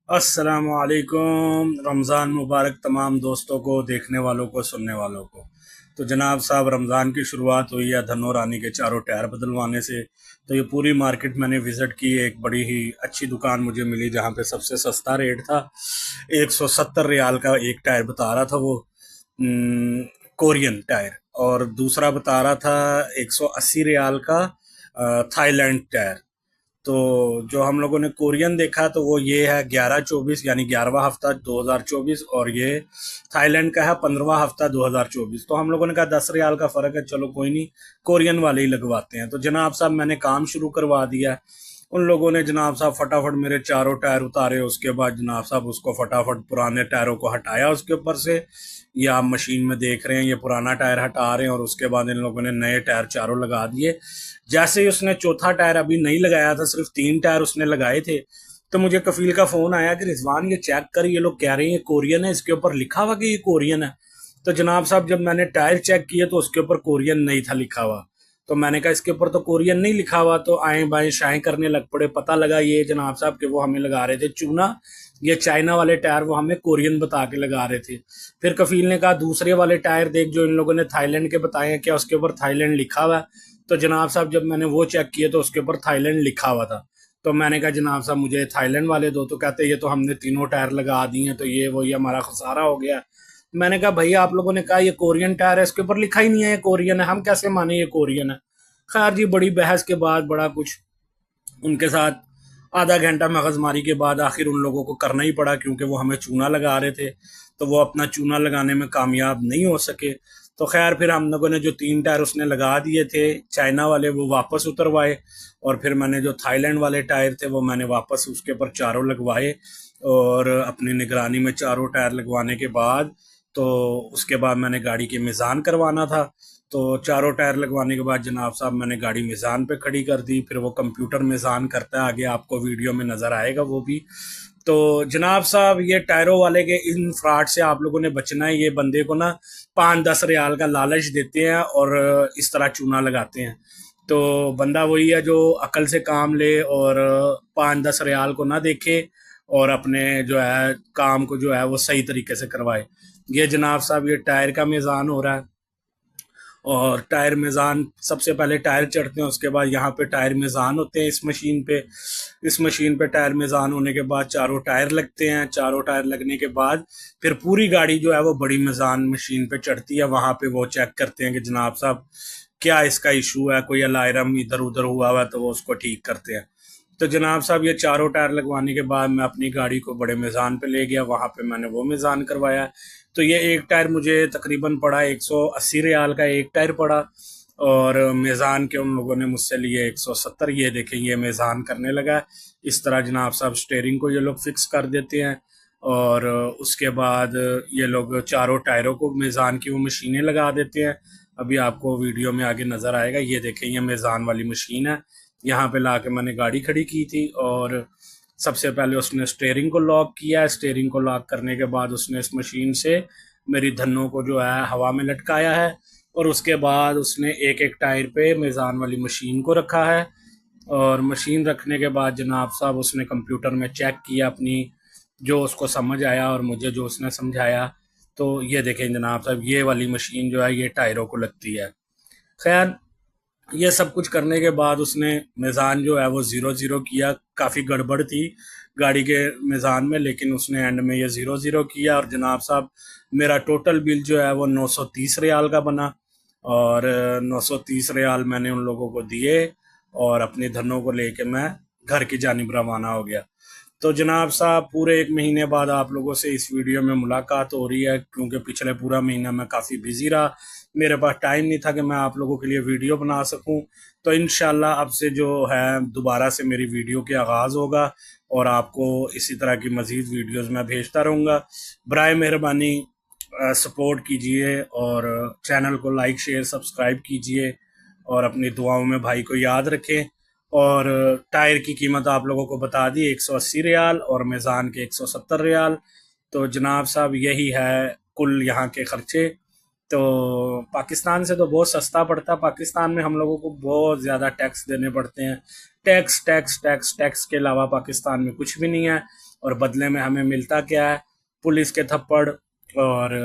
अस्सलामुअलैकुम। रमज़ान मुबारक तमाम दोस्तों को, देखने वालों को, सुनने वालों को। तो जनाब साहब, रमज़ान की शुरुआत हुई है धनो रानी के चारों टायर बदलवाने से। तो ये पूरी मार्केट मैंने विज़िट की। एक बड़ी ही अच्छी दुकान मुझे मिली जहाँ पे सबसे सस्ता रेट था। 170 रियाल का एक टायर बता रहा था वो, कोरियन टायर। और दूसरा बता रहा था 180 रियाल का थाईलैंड टायर। तो जो हम लोगों ने कोरियन देखा तो वो ये है 11-24, यानी 11वां हफ्ता 2024, और ये थाईलैंड का है 15वां हफ्ता 2024। तो हम लोगों ने कहा 10 रियाल का फ़र्क है, चलो कोई नहीं, कोरियन वाले ही लगवाते हैं। तो जनाब साहब मैंने काम शुरू करवा दिया। उन लोगों ने जनाब साहब फटाफट मेरे चारों टायर उतारे। उसके बाद जनाब साहब उसको फटाफट पुराने टायरों को हटाया उसके ऊपर से। ये आप मशीन में देख रहे हैं, ये पुराना टायर हटा रहे हैं और उसके बाद इन लोगों ने नए टायर चारों लगा दिए। जैसे ही उसने चौथा टायर अभी नहीं लगाया था, सिर्फ 3 टायर उसने लगाए थे, तो मुझे कफील का फोन आया कि रिजवान ये चेक कर, ये लोग कह रहे हैं ये कोरियन है, इसके ऊपर लिखा हुआ कि ये कोरियन है। तो जनाब साहब जब मैंने टायर चेक किए तो उसके ऊपर कोरियन नहीं था लिखा हुआ। तो मैंने कहा इसके ऊपर तो कोरियन नहीं लिखा हुआ। तो आए बाएं शाएं करने लग पड़े। पता लगा ये जनाब साहब कि वो हमें लगा रहे थे चूना। ये चाइना वाले टायर वो हमें कोरियन बता के लगा रहे थे। फिर कफील ने कहा दूसरे वाले टायर देख जो इन लोगों ने थाईलैंड के बताए हैं, क्या उसके ऊपर थाईलैंड लिखा हुआ है? तो जनाब साहब जब मैंने वो चेक किए तो उसके ऊपर थाईलैंड लिखा हुआ था। तो मैंने कहा जनाब साहब मुझे थाईलैंड वाले दो। तो कहते ये तो हमने तीनों टायर लगा दिए हैं, तो ये वो, ये हमारा खसारा हो गया। मैंने कहा भैया आप लोगों ने कहा ये कोरियन टायर है, इसके ऊपर लिखा ही नहीं है ये कोरियन है, हम कैसे माने ये कोरियन है? खैर जी, बड़ी बहस के बाद, बड़ा कुछ उनके साथ आधा घंटा मगजमारी के बाद आखिर उन लोगों को करना ही पड़ा, क्योंकि वो हमें चूना लगा रहे थे। तो वो अपना चूना लगाने में कामयाब नहीं हो सके। तो खैर फिर हम लोगों ने जो 3 टायर उसने लगा दिए थे चाइना वाले, वो वापस उतरवाए। और फिर मैंने जो थाईलैंड वाले टायर थे वो मैंने वापस उसके ऊपर चारों लगवाए। और अपनी निगरानी में चारों टायर लगवाने के बाद, तो उसके बाद मैंने गाड़ी की मिज़ान करवाना था। तो चारों टायर लगवाने के बाद जनाब साहब मैंने गाड़ी मिज़ान पे खड़ी कर दी। फिर वो कंप्यूटर मिज़ान करता है, आगे आपको वीडियो में नज़र आएगा वो भी। तो जनाब साहब ये टायरों वाले के इन फ्रॉड से आप लोगों ने बचना है। ये बंदे को ना 5-10 रियाल का लालच देते हैं और इस तरह चूना लगाते हैं। तो बंदा वही है जो अकल से काम ले और 5-10 रियाल को ना देखे और अपने जो है काम को जो है वो सही तरीके से करवाए। ये जनाब साहब ये टायर का मिज़ान हो रहा है। और टायर मिज़ान, सबसे पहले टायर चढ़ते हैं, उसके बाद यहाँ पे टायर मिज़ान होते हैं इस मशीन पे। इस मशीन पे टायर मिज़ान होने के बाद चारों टायर लगते हैं। चारों टायर लगने के बाद फिर पूरी गाड़ी जो है वो बड़ी मिज़ान मशीन पे चढ़ती है। वहाँ पे वो चेक करते हैं कि जनाब साहब क्या इसका इशू है, कोई अलायरम इधर उधर हुआ है, तो वो उसको ठीक करते हैं। तो जनाब साहब ये चारों टायर लगवाने के बाद मैं अपनी गाड़ी को बड़े मिज़ान पे ले गया, वहाँ पे मैंने वो मिज़ान करवाया। तो ये एक टायर मुझे तकरीबन पड़ा 180 रियाल का एक टायर पड़ा। और मेज़ान के उन लोगों ने मुझसे लिए 170। ये देखें ये मेज़ान करने लगा। इस तरह जनाब साहब स्टेयरिंग को ये लोग फिक्स कर देते हैं। और उसके बाद ये लोग चारों टायरों को मेज़ान की वो मशीनें लगा देते हैं। अभी आपको वीडियो में आगे नज़र आएगा। ये देखें ये मेज़ान वाली मशीन है। यहाँ पे ला के मैंने गाड़ी खड़ी की थी और सबसे पहले उसने स्टेयरिंग को लॉक किया। स्टेयरिंग को लॉक करने के बाद उसने इस मशीन से मेरी धन्नों को जो है हवा में लटकाया है। और उसके बाद उसने एक एक टायर पे मेज़ान वाली मशीन को रखा है। और मशीन रखने के बाद जनाब साहब उसने कंप्यूटर में चेक किया अपनी, जो उसको समझ आया और मुझे जो उसने समझाया। तो ये देखें जनाब साहब ये वाली मशीन जो है ये टायरों को लगती है। खैर ये सब कुछ करने के बाद उसने मेज़ान जो है वो ज़ीरो ज़ीरो किया। काफ़ी गड़बड़ थी गाड़ी के मेज़ान में, लेकिन उसने एंड में ये ज़ीरो ज़ीरो किया। और जनाब साहब मेरा टोटल बिल जो है वो 930 रियाल का बना। और 930 रियाल मैंने उन लोगों को दिए और अपनी धनों को लेके मैं घर की जानिब रवाना हो गया। तो जनाब साहब पूरे 1 महीने बाद आप लोगों से इस वीडियो में मुलाकात हो रही है, क्योंकि पिछले पूरा महीना मैं काफ़ी बिजी रहा। मेरे पास टाइम नहीं था कि मैं आप लोगों के लिए वीडियो बना सकूं। तो इंशाल्लाह अब से जो है दोबारा से मेरी वीडियो के आगाज़ होगा और आपको इसी तरह की मज़ीद वीडियोस मैं भेजता रहूँगा। बराए मेहरबानी सपोर्ट कीजिए और चैनल को लाइक शेयर सब्सक्राइब कीजिए और अपनी दुआओं में भाई को याद रखें। और टायर की कीमत आप लोगों को बता दी 180 रियाल और मेज़ान के 170 रियाल। तो जनाब साहब यही है कुल यहाँ के खर्चे। तो पाकिस्तान से तो बहुत सस्ता पड़ता है। पाकिस्तान में हम लोगों को बहुत ज़्यादा टैक्स देने पड़ते हैं। टैक्स टैक्स टैक्स टैक्स के अलावा पाकिस्तान में कुछ भी नहीं है। और बदले में हमें मिलता क्या है? पुलिस के थप्पड़ और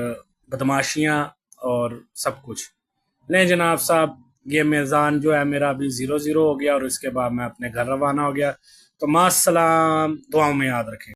बदमाशियाँ और सब कुछ। लें जनाब साहब, ये मेज़ान जो है मेरा अभी 0-0 हो गया और इसके बाद मैं अपने घर रवाना हो गया। तो मास्सलाम, दुआओं में याद रखें।